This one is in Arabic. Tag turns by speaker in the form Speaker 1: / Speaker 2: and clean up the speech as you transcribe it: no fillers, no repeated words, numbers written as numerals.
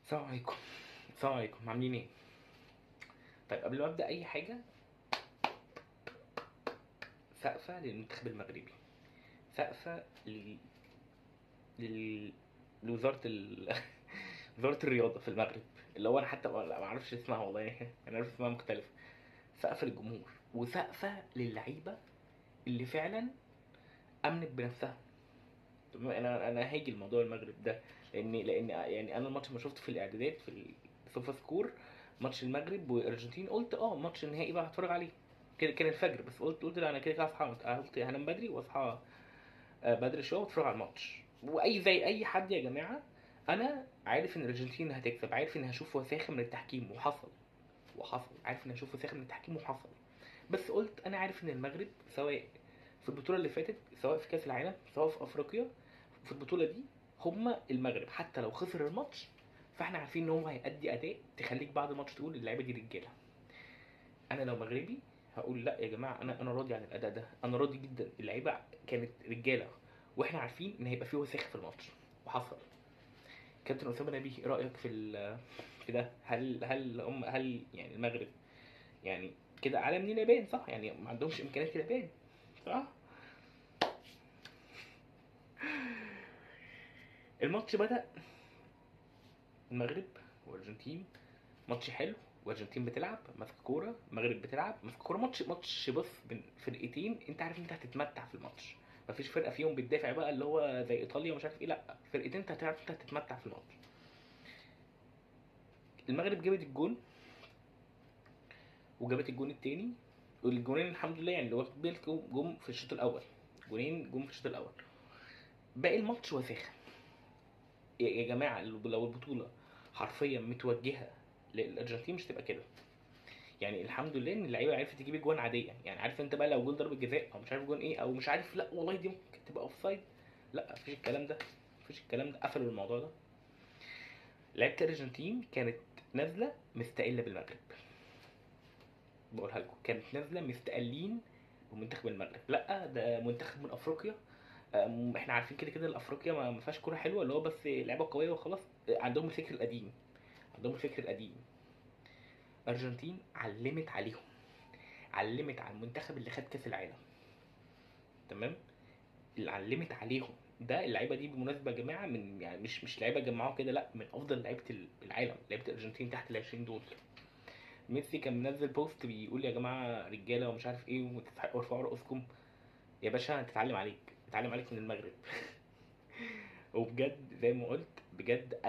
Speaker 1: السلام عليكم. السلام عليكم، عاملين ايه؟ طيب قبل ما ابدا اي حاجه، سقفه للمنتخب المغربي، سقفه لل... لوزاره وزاره الرياضه في المغرب، اللي هو انا حتى ما اعرفش اسمها والله. انا عارف اسمها مختلف. سقفه للجمهور، وسقفه للعيبه اللي فعلا امنت بنفسها. طب انا هاجي الموضوع المغرب ده، لان يعني انا الماتش ما شفته في الاعدادات في السوفا سكور، ماتش المغرب والارجنتين، قلت ماتش النهائي بقى هتفرج عليه. كده كان الفجر، بس قلت لا، انا كده كده هصحى، قلت هنام بدري واصحى بدري شويه واتفرج على الماتش. واي زي اي حد يا جماعه، انا عارف ان الارجنتين هتكسب، عارف ان هشوف وساخه من التحكيم، وحصل عارف ان هشوف وساخه من التحكيم وحصل. بس قلت انا عارف ان المغرب، سواء في البطوله اللي فاتت، سواء في كاس العالم، سواء في افريقيا، في البطوله دي هما المغرب حتى لو خسر الماتش، فاحنا عارفين ان هو هيأدي اداء تخليك بعد الماتش تقول اللعيبه دي رجاله. انا لو مغربي هقول لا يا جماعه، انا راضي عن الاداء ده، انا راضي جدا، اللعيبه كانت رجاله، واحنا عارفين ان هيبقى فيه وساخه في الماتش، وحصل. كابتن اسامه نبيه، ايه رايك في ده؟ هل يعني المغرب يعني كده اعلى من اليابان صح؟ يعني ما عندهمش امكانيات اليابان صح؟ الماتش بدأ، المغرب والارجنتين، ماتش حلو، والارجنتين بتلعب ماسكه كوره، المغرب بتلعب ماسكه كوره، ماتش بص بين فرقتين انت عارف انت هتتمتع في الماتش. مفيش فرقه فيهم بتدافع بقى اللي هو زي ايطاليا ومش عارف ايه، لا فرقتين انت هتعرف انت هتتمتع في الماتش. المغرب جابت الجون، وجابت الجون التاني، والجونين الحمد لله يعني اللي واخد بالك جم في الشوط الاول، جونين جم في الشوط الاول. باقي الماتش وساخه يا جماعه. لو البطوله حرفيا متوجهه للارجنتين مش تبقى كده. يعني الحمد لله ان اللعيبه عرفت تجيب اجوان عاديه، يعني عارف انت بقى لو جون ضربه جزاء او مش عارف جون ايه، او مش عارف لا والله دي ممكن تبقى اوف سايد، لا مفيش الكلام ده، مفيش الكلام ده، قفلوا الموضوع ده. لعيبه الارجنتين كانت نازله مستقله بالمغرب، بقولها لكم كانت نازله مستقلين بمنتخب المغرب، لا ده منتخب من افريقيا. احنا عارفين كده كده الافريقيا ما فيهاش كوره حلوه، اللي هو بس لعيبه قويه وخلاص. عندهم الفكر القديم، عندهم الفكر القديم. الارجنتين علمت عليهم، علمت على المنتخب اللي خد كاس العالم، تمام، اللي علمت عليهم. ده اللعيبه دي بالمناسبه يا جماعه، من يعني مش لعيبه جمعوها كده، لا من افضل لعيبه العالم، لعيبه الارجنتين تحت ال 20 دول. ميسي كان منزل بوست بيقول يا جماعه رجاله ومش عارف ايه وتستحقوا ارفعوا رؤوسكم. يا باشا تتعلم عليك، تتعلم عليك من المغرب. وبجد زي ما قلت بجد